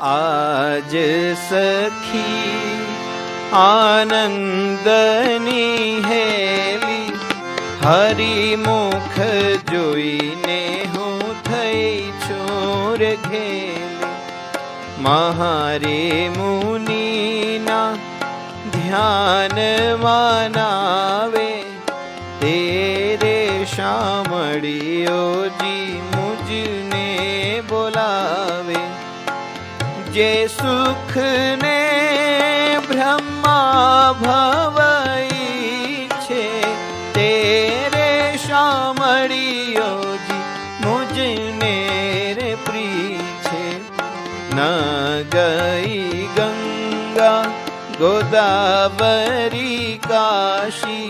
આજ સખી આનંદની હેલી, હરિમુખ જોઈને હું થઈ છું રે ઘેલી. મહારે મુનિના ધ્યાનમાં નાવે, તેરે શામળિયોજી મુજને બોલાવે. જે સુખને બ્રહ્મા ભવઈ છે, તેરે શામળિયોજી મુજને રે પ્રી છે. ન ગઈ ગંગા ગોદાવરી કાશી,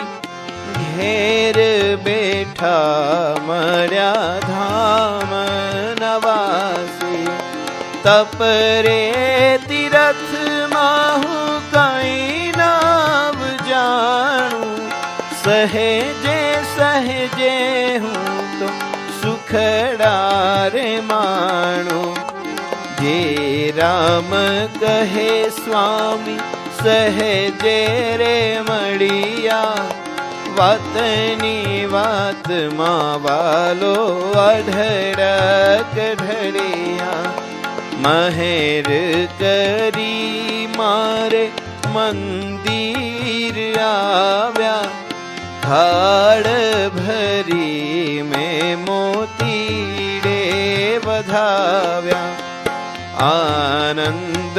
ઘેર બેઠા મળ્યા ધામ નવાસી. તપરે તીરથમાં હું કઈ નવ જાણું, સહેજે સહેજે હું તો સુખડા રે માણું. જે રામ કહે સ્વામી સહેજે રે મળિયા, વાતની વાતમાં વાલો અઢળક ઢળિયા. મહેર કરી મારે મંદિર આવ્યા, થાળ ભરી મેં મોતીડે વધાવ્યા. આનંદ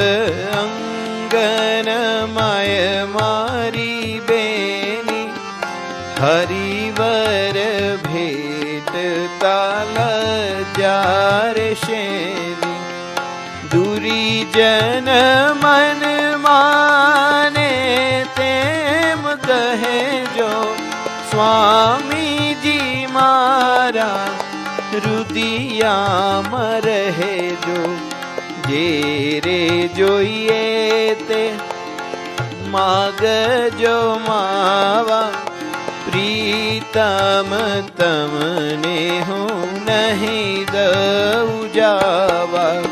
અંગનમય મારી બેની, હરિવર ભેટ તાલ જારે શેની. દુરીજન મન માને તેમ કહેજો, સ્વામીજી મારા રુદિયામાં રહેજો. જે રે જોઈએ તે માગજો માવા, પ્રીતમ તમને હું નહીં દઉં જાવા.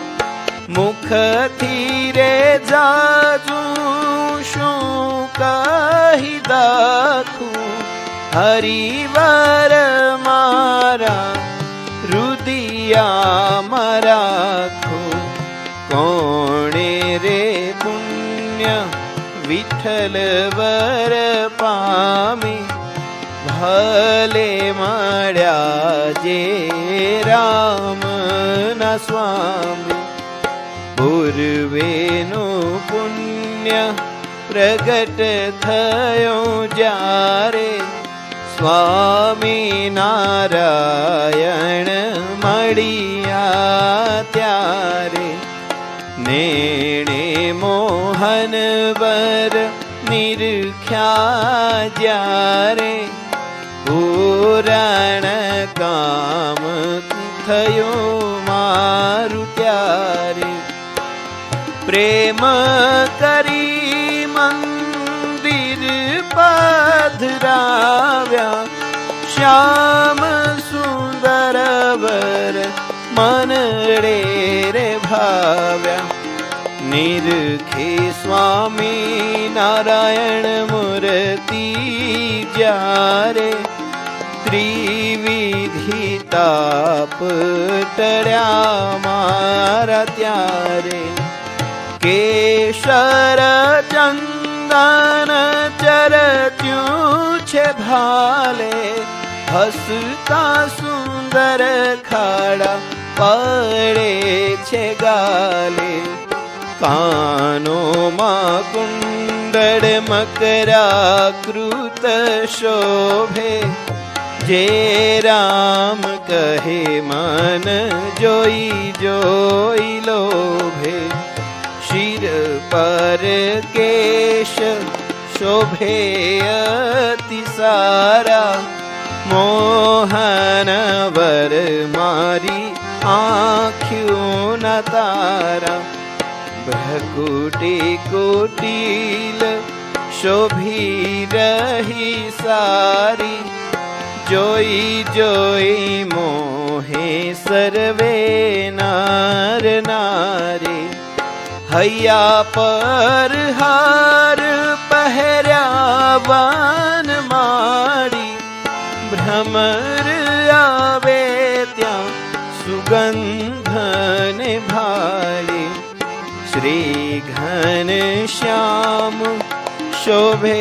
મુખથી રે જાજુ શું કહી દાખું, હરિવર મારા રુદિયામાં રાખું. કોણે રે પુણ્ય વિઠ્ઠલ વર પામી, ભલે મળ્યા જે રામ ના સ્વામી. પૂર્વેનું પુણ્ય પ્રગટ થયું જ્યારે, સ્વામી નારાયણ મળ્યા ત્યારે. નેણે મોહન વર નિરખ્યા જ્યારે, પૂરણ કામ થયું મારું ત્યારે. પ્રેમ કરી મંદિર પધરાવ્યા, શ્યામ સુંદર વર મનડે રે ભાવ્યા. નિરખે સ્વામી નારાયણ મૂર્તિ જ્યારે, ત્રિવિધિ તાપ ટળ્યા મારા ત્યારે. કેશર ચંદન ચરત્યું છે ભાલે, હસતા સુંદર ખાડા પડે છે ગાલે. કાનોમાં કુંડળ મકરાકૃત શોભે, જે રામ કહે મન જોઈ જોઈ લોભે. શિર પર કેશ શોભે અતિ સારા, મોહન વર મારી આંખ્યું ન તારા. ભ્રકુટી કુટીલ શોભી રહી સારી, જોઈ જોઈ મોહે સર્વે નાર નારી. હૈયા પર હાર પહેર્યા વન માળી, ભ્રમર આવે ત્યાં સુગંધને ભાળી. શ્રી ઘન શ્યામ શોભે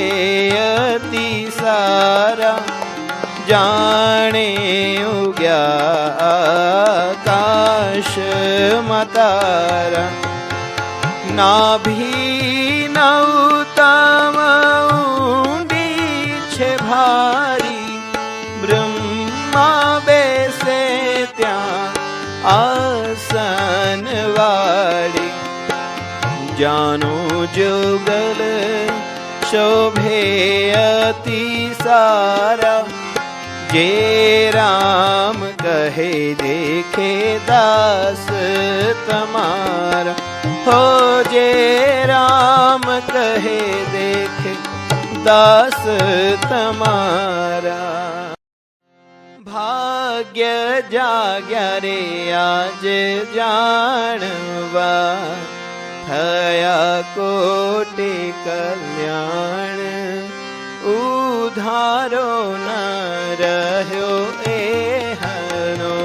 અતિ સારા, જાણે ઉગ્યા આકાશમાં તારા. નાભી નૌતમ ઊંડી છે ભારી, બ્રહ્મા બેસે ત્યાં આસન વાળી. જાનો જુગલ શોભે અતિ સારા, જે રામ કહે દેખે દાસ તમારા. હો જે રામ કહે દેખે દાસ તમારા. ભાગ્ય જાગ્યા રે આજ જાણવા, થયા કોટી કલ્યાણ. ઉધારો ન રહ્યો એ હનો,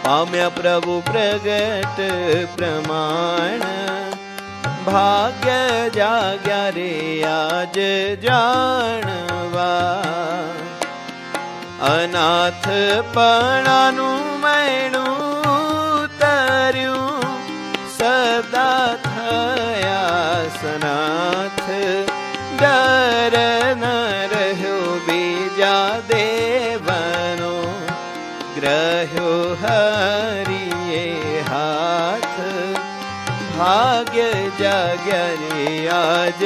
પામ્યા પ્રભુ પ્રગટ પ્રમાણ. ભાગ્ય જાગ્યા રે આજ જાણવા, અનાથ પણાનું મૈણું ઉતર્યું, સદા થયા સનાથ. ડર ન રહ્યો બીજા દેવનો, ગ્રહ્યો હરિએ હાથ. ભાગ્ય જાગ્યા રે આજ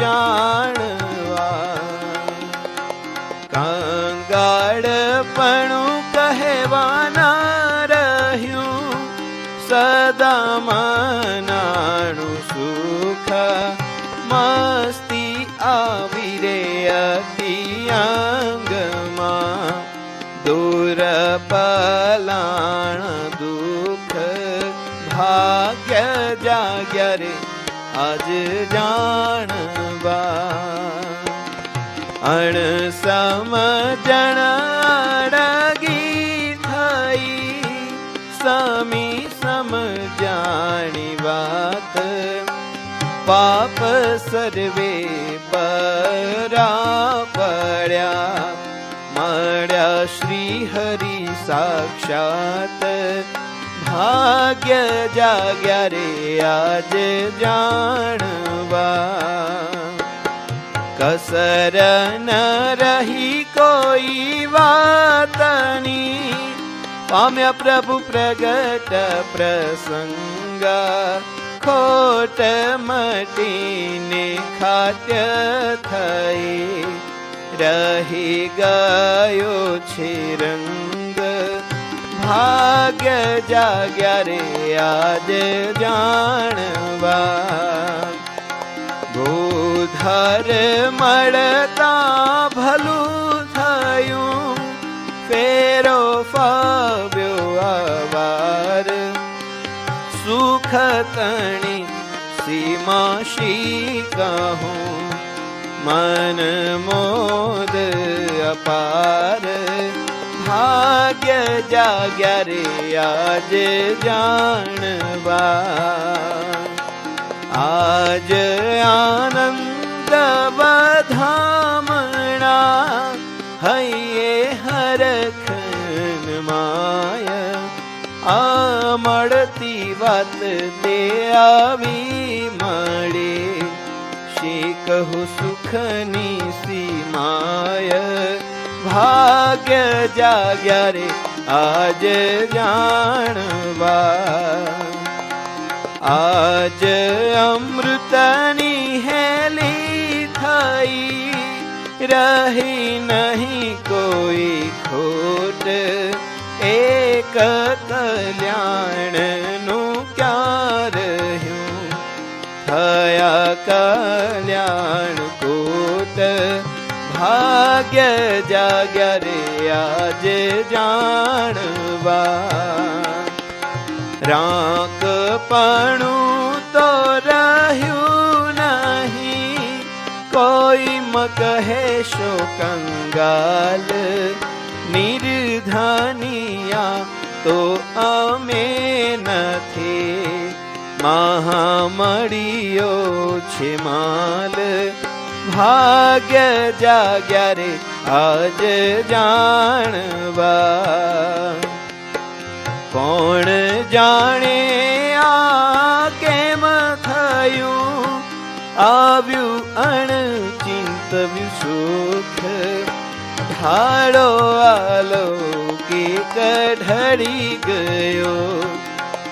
જાણવા, કાંગાળપણું કહેવાના રહ્યું, સદા મનાણું સુખ. મસ્તી આવી રે અતિ અંગમાં, દૂર પલાણ દુઃખ. ભાગ્ય જાગ્યા રે આજ જાણવા, અણ સમજણ અડગી થઈ, સમી સમજાણી વાત. પાપ સર્વે પરા પડ્યા, મળ્યા શ્રી હરિ સાક્ષાત. ભાગ્ય જાગ્યા રે આજ જાણવા, કસર ન રહી કોઈ વાતની. પામ્યા પ્રભુ પ્રગટ પ્રસંગ, ખોટ મટીને ખાટ્ય થઈ. રહી ગયો છે રંગ, ભાગ્ય જાગ્યા રે આજ જાણવા. ગોધર મળતા ભલું થયું, ફેરો ફાવ્યો આવાર. સુખ તણી સીમા શી કહું, મન મોદ અપાર. ભાગ્ય જાગ્યા રે આજ જાણવા, આજ આનંદ વધામણા. હૈયે હરખન માય, આ મળતી વાત તે આવી મળે. શી કહું સુખની સીમાય, ભાગ્ય જાગ્યા રે આજ જાણવા. આજ અમૃતની હેલી થઈ, રહી નહીં કોઈ ખોટ. એક કલ્યાણનું ક્યાં રહ્યું, થયા કલ્યાણ કોટ. ભાગ્ય જાગ્યા રે આજ જાણવા, રાંકપણું તો કહેશો કંગાલ નિર્ધનિયા તો અમે નથી, મહામળીયો છે માલ ભાગ્ય જાગ્યા રે આજ જાણવા. કોણ જાણે આ કેમ થયું, આવ્યું અણચિંતવ્યું સુખ, ઢાળો આલૌકિક ઢળી ગયો,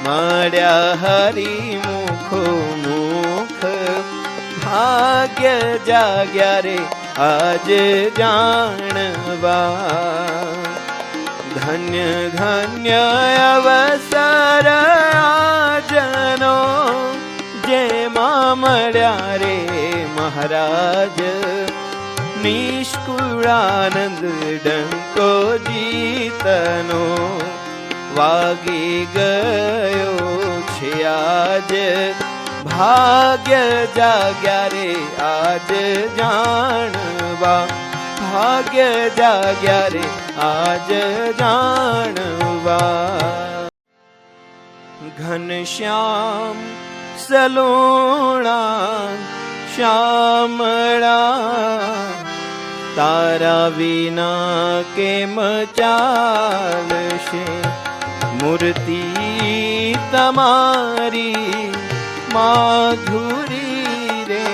મળ્યા હરી મુખો મુખ, ભાગ્ય જાગ્યા રે આજ જાણવા. ધન્ય ધન્ય અવસર આજનો, જેમાં મળ્યા રે મહારાજ, નિષ્કુળાનંદ ડંકો જીતનો, વાગી ગયો છે આજ, ભાગ્ય જાગ્યા રે આજ જાણવા, ભાગ્ય જાગ્યા રે આજ જાણવા. ઘનશ્યામ સલોણા શ્યામળા, તારા વિના કેમ ચાલશે, મૂર્તિ તમારી માધુરી રે,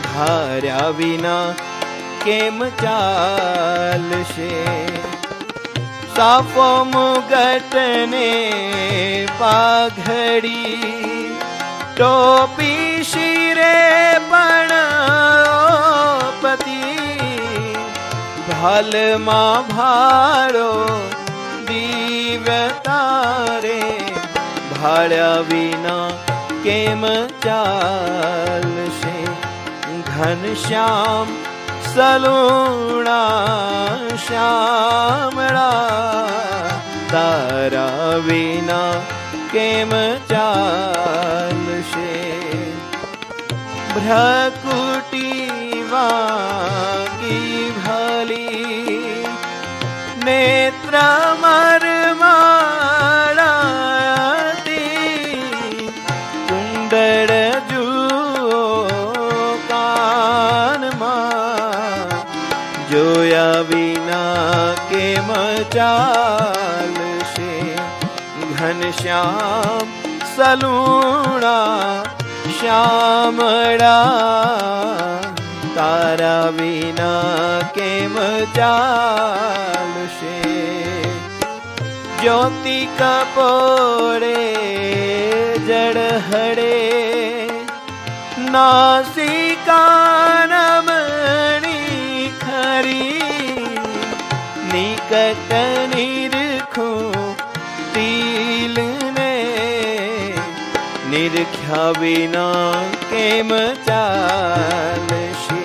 ધાર્યા વિના કેમ ચાલશે. સાફો મુગટને પાઘડી, ટોપી શિરે પણ પતિ, ભાલમાં ભાળો દિવ્યતા રે, ભાળ્યા વિના કેમ ચાલશે. ઘનશ્યામ સલુણા શ્યામળા, તારા વિના કેમ ચાલશે. ભ્રકુટી વાગી ભલી, નેત્ર મરમાળાતી, કુંડળ જુઓ કાનમાં, જોયા વિના કેમ ચાલશે. ઘનશ્યામ સલુણા શ્યામળા, તારા વિના કેમ ચાલશે. જ્યોતિ કપોળે જળહળે, નાસિકા નમણી ખરી, નિકટ નિરખું તિલને, નિરખ્યા વિના કેમ ચાલશે.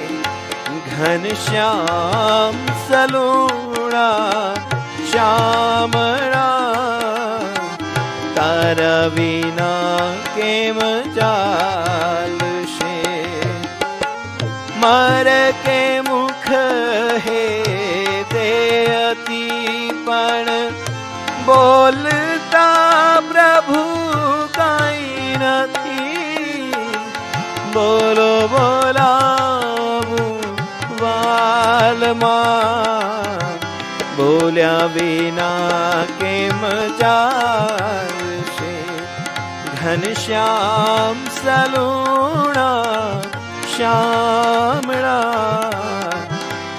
ઘનશ્યામ સલુણા શ્યામળા, તારા વિના કેમ ચાલશે. મર કે મુખ હે તે અતિ પણ, બોલતા પ્રભુ કાંઈ નથી, બોલો બોલાવું વાલમાં, બોલ્યા વિના કેમ ચાલશે. ઘનશ્યામ સલુણા શ્યામળા,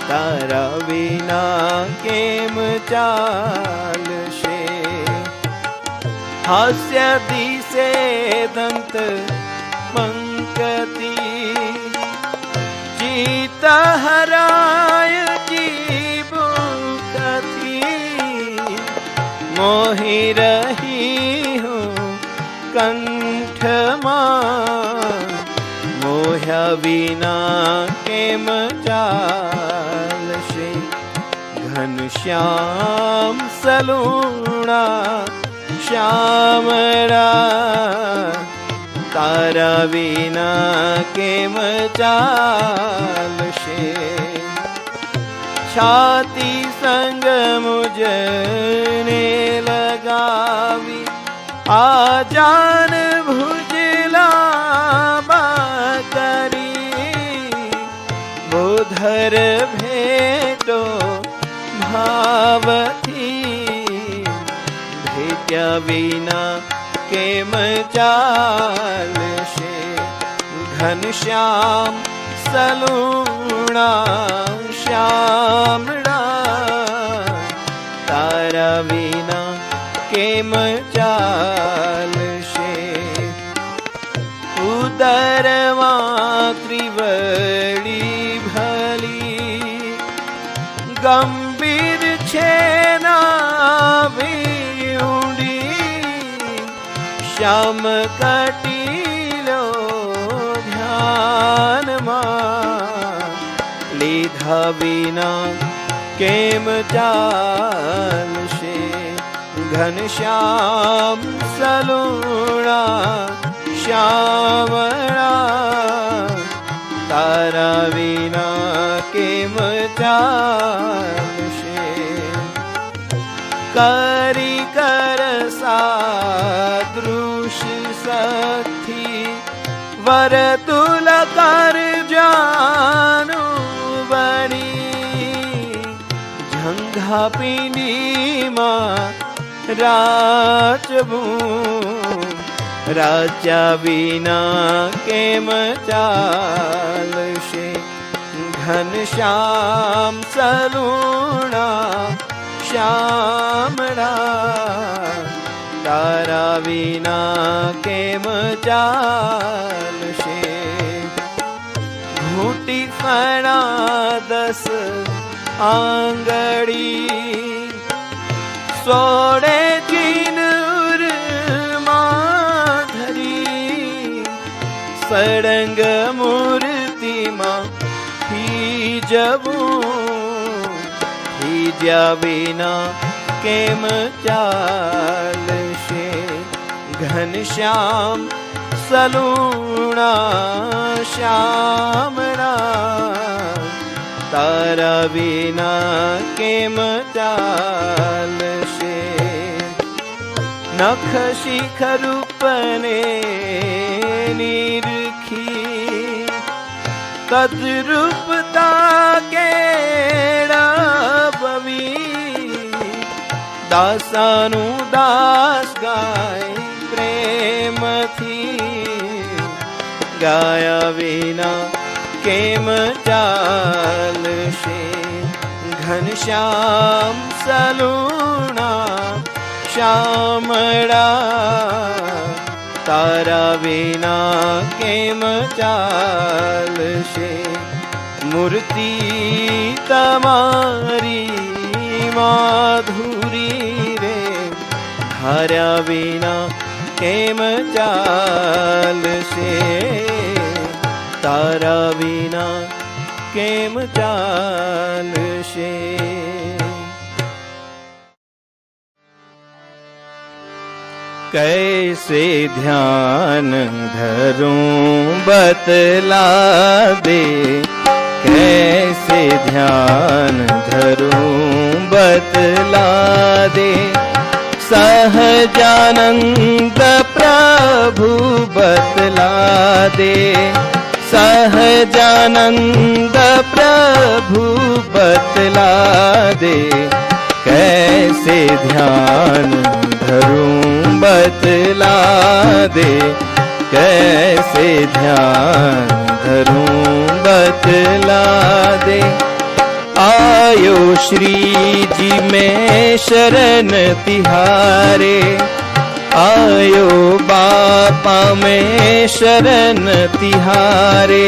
તારા વિના કેમ ચાલશે. હાસ્ય દિશે દંત પંકતી, જીત હરાય જીભુકથી, મોહી રહી હું કંઠમાં, મોહ્યા વિના કેમ ચાલશે. ઘનશ્યામ સલુણા શ્યામળા, તારા વિના કેમ ચાલશે. छाती संग मुझने लगावी, आजान भुजला बाकरी, बोधर भेटो भावथी, भेट्या विना केम चालशे, घनश्याम सलूणा श्यामड़ा, तारा विना केम चालशे, उदरमा त्रिवड़ी भली, गंभीर छे नाभि ऊंडी, श्याम कटीलो ध्यान मां, लीधा विना केम चालशे, घनश्याम सलूणा श्यामड़ा, तारा विना केम चालशे, करी कर सादृश सखी, वरतुल कर जानु बनी, झंघा पिंडी मां राजबू, राजा विना केम चालशे, घनश्याम सलूणा श्यामड़ा, तारा विना केम चालशे, घूटी फणा 10 आंगड़ी, सोड़े चीनूर माधरी, सड़ंग मूर्ति मां ही जबू, हिज्या विना केम चालशे, घनश्याम सलूणा श्यामड़ा, तारा विना केम चालशे, नख शिख रूपने निरखी, तद्रूपता केड़ा बवी, दासानु दास गाय प्रेम थी, गाया विना केम चालशे, घनश्याम सलूणा श्यामड़ा, तारा विना केम चालशे, मूर्ति तमारी माधुरी रे, धार्या विना केम चालशे, तारा विना केम चालशे। कैसे ध्यान धरूं बतला दे, कैसे ध्यान धरूं बतला दे, सहजानंद प्रभु बतला दे, सहजानंद प्रभु बतला दे, कैसे ध्यान धरूं बतला दे, कैसे ध्यान धरूं बतला दे। आयो श्री जी में शरण तिहारे, आयो बापा में शरण तिहारे,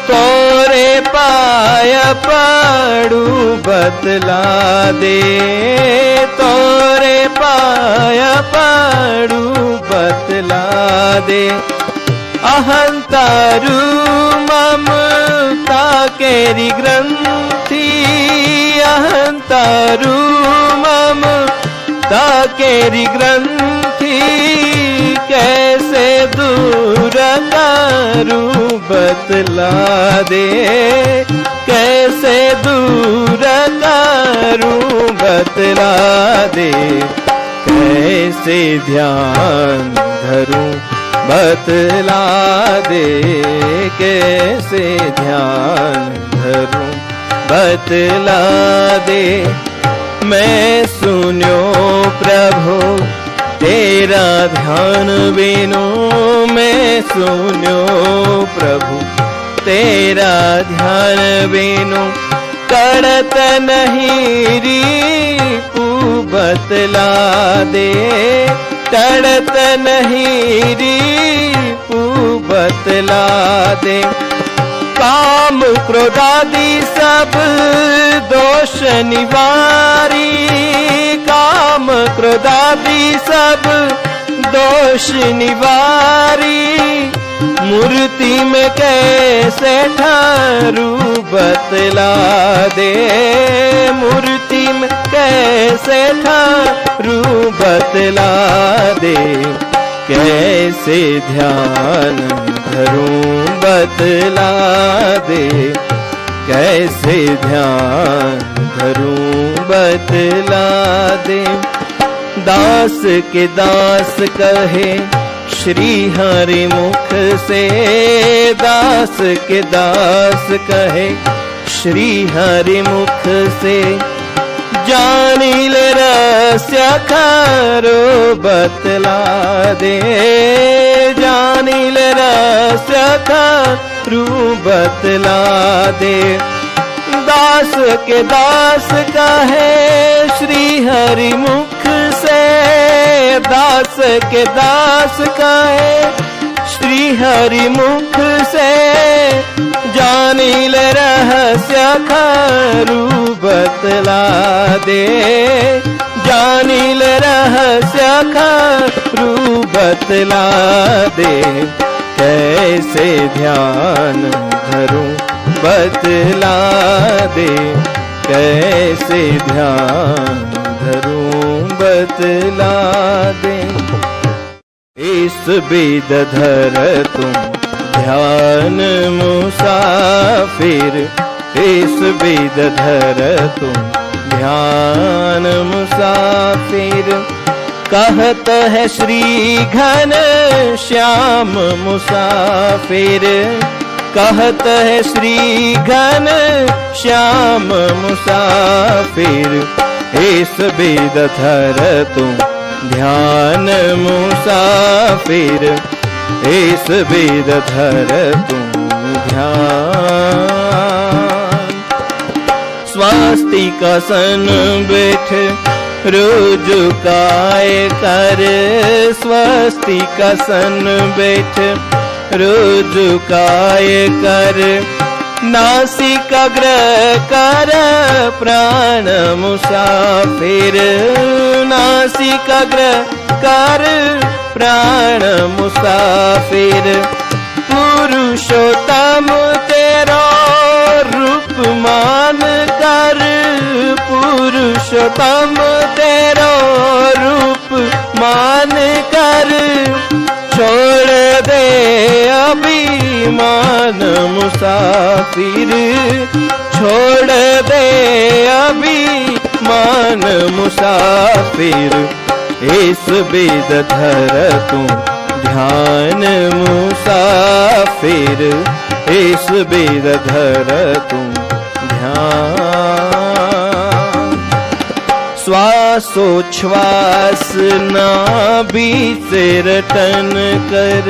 तोरे पाय पड़ू बतला दे, तोरे पाय पड़ू बतला दे। अहंतारू ममता केरी ग्रंथि, अहंतारू ममता केरी ग्रंथि, कैसे दूर करूं बतला दे, कैसे दूर बतला दे, कैसे ध्यान धरूं बतला दे, कैसे ध्यान धरूं बतला दे। मैं सुन्यो प्रभु तेरा ध्यान बिनु, मैं सुन्यो प्रभु तेरा ध्यान बिनु, करत नहीं रीपु बतला दे, करत नहीं रीपु बतला दे। काम क्रोधादि सब दोष निवारी, काम क्रोधादि सब दोष निवारी, मूर्ति में कैसे ठारू बतला दे, मूर्ति में कैसे ठारू बतला दे, कैसे ध्यान धरूं बतला दे, कैसे ध्यान धरूं बतला दे। दास के दास कहे श्री हरि मुख से, दास के दास कहे श्री हरि मुख से, जानिल रहस्य खारो बतला दे, जानिल रहस्य खारो बतला दे। दास के दास कहे श्री हरि मुख से, दास के दास कहे श्री हरि मुख से, जानिल रहस्य खारू बतला दे, जानिल रहस्य खारू बतला दे, कैसे ध्यान धरूं बतला दे, कैसे ध्यान धरूं बतला दे। इस बिद धर तुम ध्यान मुसाफिर, इस बिद धर तुम ध्यान मुसाफिर, कहत है श्री घन श्याम मुसाफिर, कहत है श्री घन श्याम मुसाफिर, इस बिद धर तुम ध्यान मुसाफिर, इस बिद धर तुम ध्यान। स्वास्तिकासन बैठ रुजुकाय कर, स्वास्तिकासन बैठ रुजुकाय कर, नासिकाग्र कर प्राण मुसाफिर, नासिकाग्र कर प्राण मुसाफिर, पुरुषोत्तम तेरा रूप मान कर, पुरुषोत्तम तेरा रूप मान कर, छोड़ दे अभिमान मुसाफिर, छोड़ दे अभिमान मुसाफिर, इस बिद धर तुम ध्यान मुसाफिर, इस बिद धर तुम ध्यान। श्वासोच्छ्वास नाभि से रटन कर,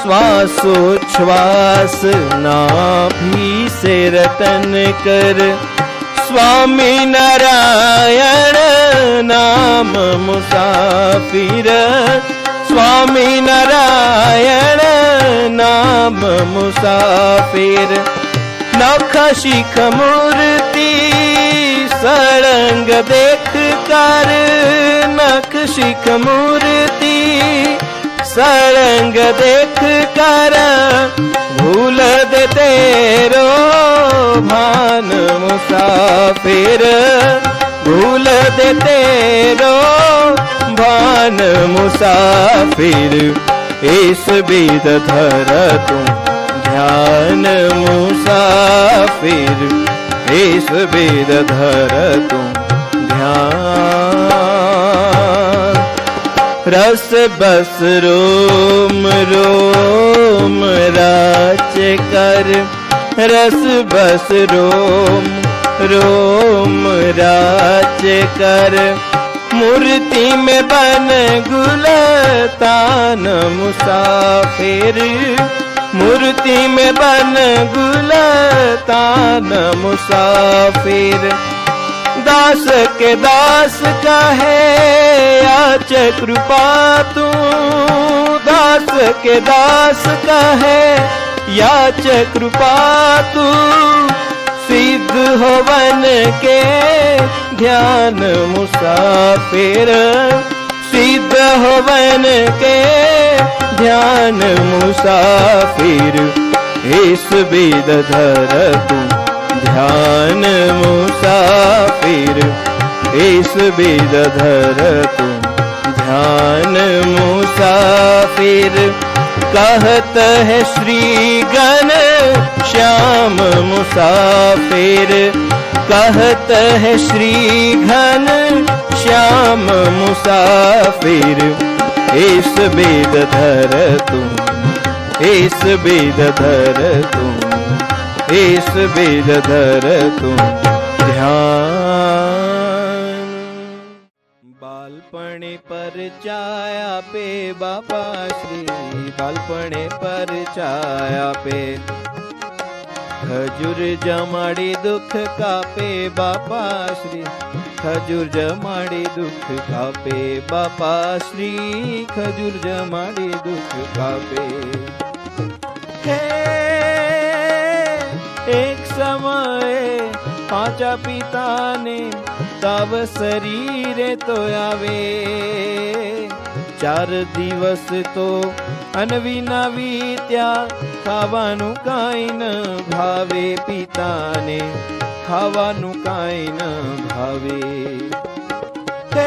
श्वासोच्छ्वास नाभि से रटन कर, स्वामी नारायण नाम मुसाफिर, स्वामी नारायण नाम मुसाफिर, नख शिख मूर्ति सड़ंग देख कर, नख शिख मूर्ति सड़ंग देख कर, भूल दे तेरो भान मुसाफिर, भूल दे तेरो भान मुसाफिर, इस बिद धर तुम ध्यान मुसाफिर, इस बिद धर तुम ध्यान। रस बस रोम रोम राच कर, रस बस रोम रोम राच कर, मूर्ति में बन गुलतान मुसाफिर, मूर्ति में बन गुलतान मुसाफिर। दास के दास कहे याच कृपा तू, दास के दास कहे याच कृपा तू, सिद्ध होवन के ध्यान मुसाफिर, सिद्ध होवन के ध्यान मुसाफिर। इस बिद धर तू ध्यान मुसाफिर, इस बिद धर तू ध्यान मुसाफिर। कहत है श्री गण श्याम मुसाफिर, कहत है श्री घन श्याम मुसाफिर। इस बेद धर तुम, इस बेद धर तुम, इस बेद धर तुम ध्यान। बालपणे पर चाया पे बापा श्री, बालपणे पर चाया पे खजूर जमाड़ी दुख कापे बापा श्री, खजूर जमाड़ी दुख कापे बापा श्री, खजूर जमाड़ी दुख कापे। एक समय पांचा पिता ने तव शरीरे तो आवे, 4 દિવસ तो અનવિના વીત્યા, ખાવાનું કાંઈ ન ભાવે પિતાને, ખાવાનું કાંઈ ન ભાવે। તે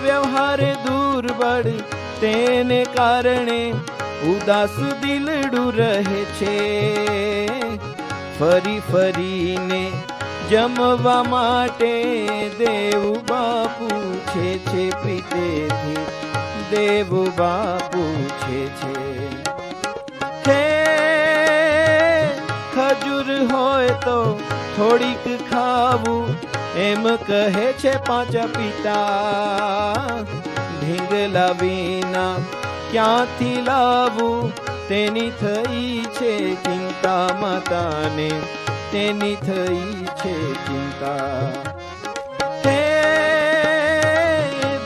વ્યવહાર દુર્બળ તેને કારણે ઉદાસ દિલડું રહે છે। ફરી ફરીને જમવા માટે દેવ બાપુ છે પ્રીતેથી, દેવ બાપુ છે। ખજૂર હોય તો થોડીક ખાવું એમ કહે છે પાંચા પિતા। ઢીંગલા વિના ક્યાંથી લાવું તેની થઈ છે ચિંતા માતાને, તેની થઈ છે ચિંતા।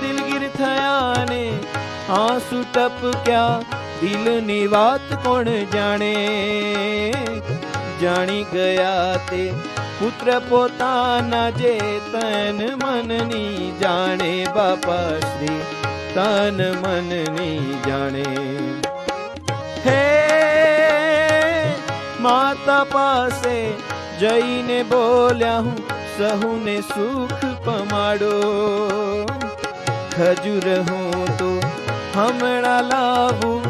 દિલગીર થયાને આંસુ ટપક્યા, દિલની વાત કોણ જાણે। જાણી ગયા તે પુત્ર પોતાના જે તન મનની જાણે બાપા શ્રી, તન મનની જાણે। હે માતા પાસે જઈને બોલ્યા હું, સહુને સુખ પમાડો। ખજૂર હું તો હમણાં લાવું,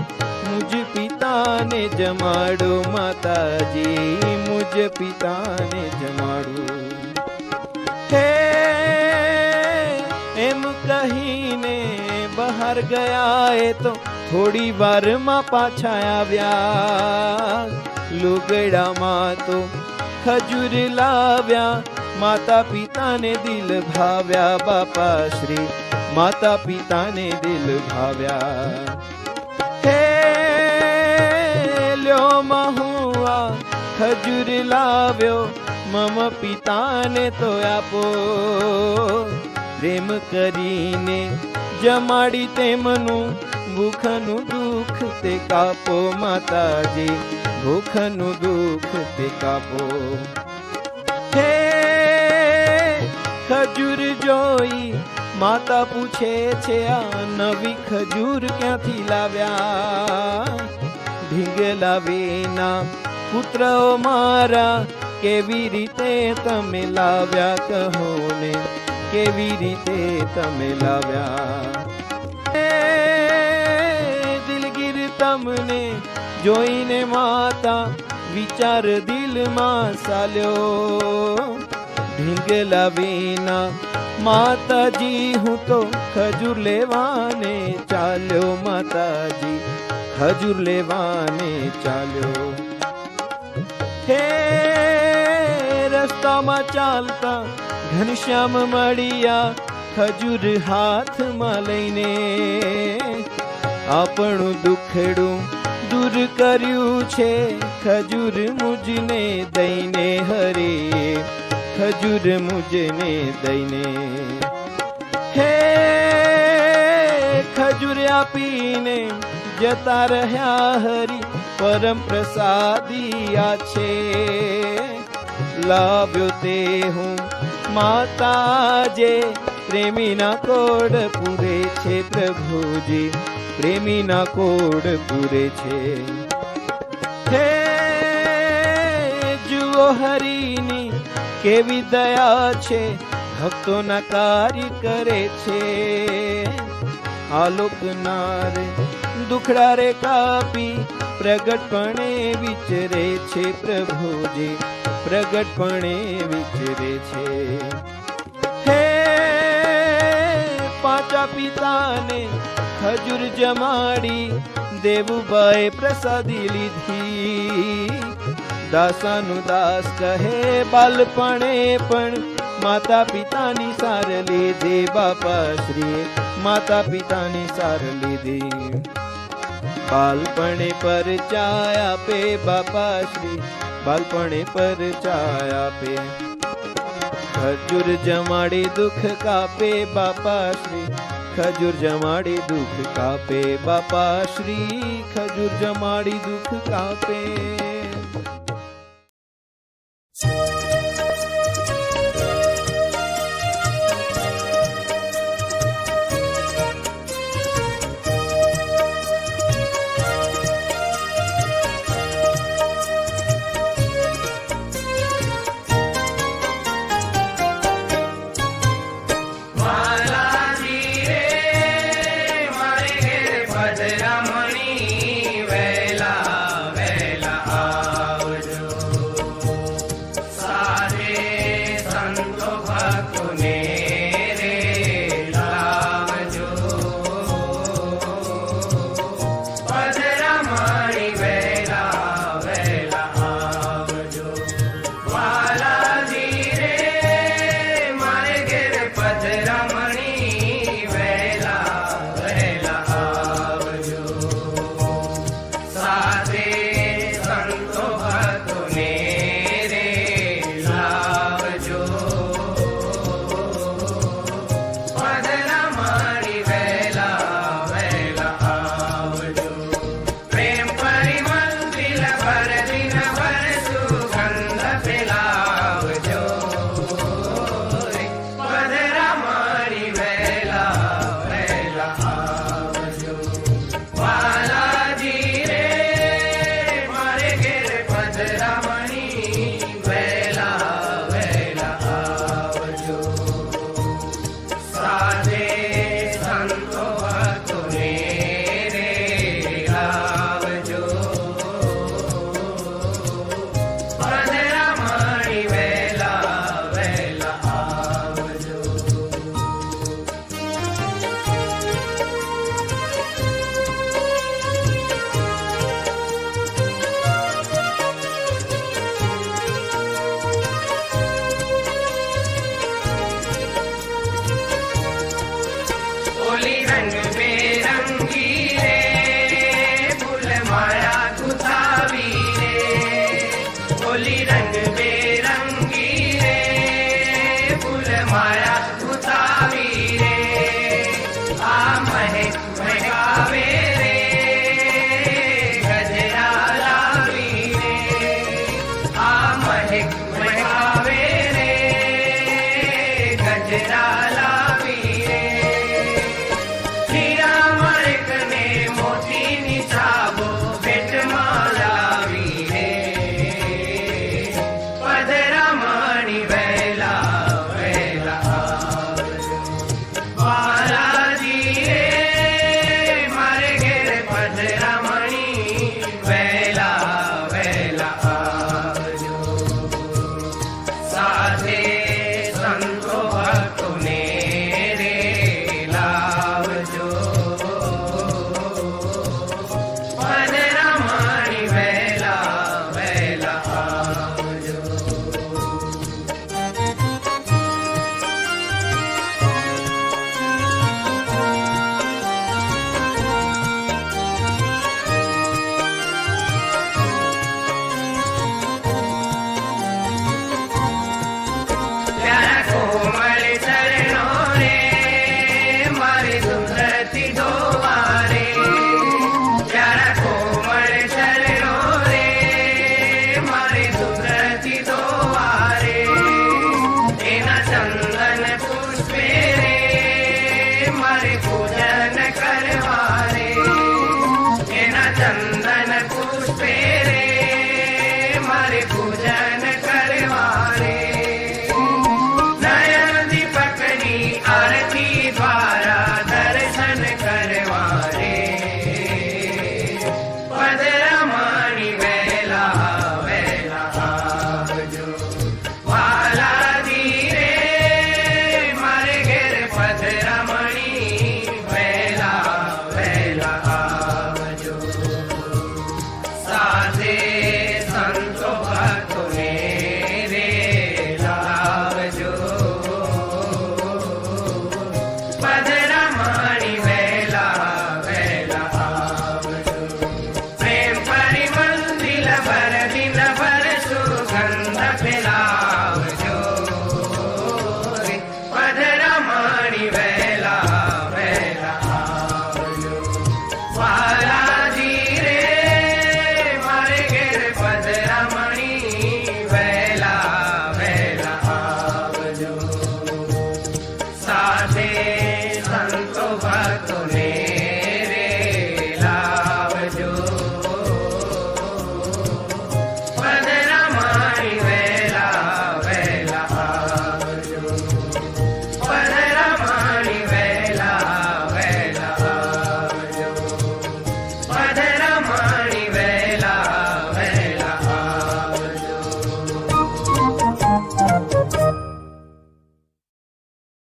મુજ પિતાને જમાડો માતાજી, મુજ પિતાને જમાડો। હે એમ કહીને બહાર ગયા એ તો થોડી વારમાં પાછા આવ્યા। લુગડામાં તો ખજૂર લાવ્યા, માતા પિતાને દિલ ભાવ્યા બાપા શ્રી, માતા પિતાને દિલ ભાવ્યા। હે લ્યો મહુઆ ખજૂર લાવ્યો, મમ પિતાને તો આપો। પ્રેમ કરીને જમાડી તેમનું ભૂખનું દુઃખ તે કાપો માતાજી, ભૂખનું દુઃખ તે કાપો। હે ખજૂર જોઈ માતા પૂછે છે આ નવી ખજૂર ક્યાંથી લાવ્યા। ઢીંગલા વિના પુત્રો મારા કેવી રીતે તમે લાવ્યા, કહો ને કેવી રીતે તમે લાવ્યા। દિલગીર તમને જોઈને માતા વિચાર દિલમાં સાલ્યો। ઢીંગલા વિના માતાજી હું તો ખજૂર લેવાને ચાલ્યો, માતાજી ખજૂર લેવાને ચાલ્યો. હે રસ્તામાં ચાલતા ઘનશ્યામ મળ્યા, ખજૂર હાથમાં લઈને આપણું દુખડું દૂર કર્યું છે, ખજૂર મુજને દઈને હરે, ખજૂર મુજને દઈને. હે ખજૂર આપીને જતા રહ્યા હરી, પરમ પ્રસાદી આ છે. લાવ્યો તે હું માતાજે, પ્રેમીના કોડ પૂરે છે પ્રભુજી, પ્રેમીના કોડ પૂરે છે. હે જુઓ હરીની કેવી દયા છે, ભક્તોના કાર્ય કરે છે. આલોકના રે દુખડા રે કાપી, પ્રગટપણે વિચરે છે પ્રભુજી, પ્રગટપણે વિચરે છે. હે પાંચા પિતાને ખજૂર જમાડી, દેવુબાએ પ્રસાદી લીધી. દાસાનું દાસ કહે બાલપણે પણ, માતા પિતાની સાર લીધી. બાપા શ્રીએ માતા પિતાની સાર લીધી. બાલપણે પરચાય આપે બાપા શ્રી, બાલપણે પરચાય આપે. ખજૂર જમાડી દુઃખ કાપે બાપા શ્રી, ખજૂર જમાડી દુઃખ કાપે બાપા શ્રી, ખજૂર જમાડી દુઃખ કાપે. ચંદ્ર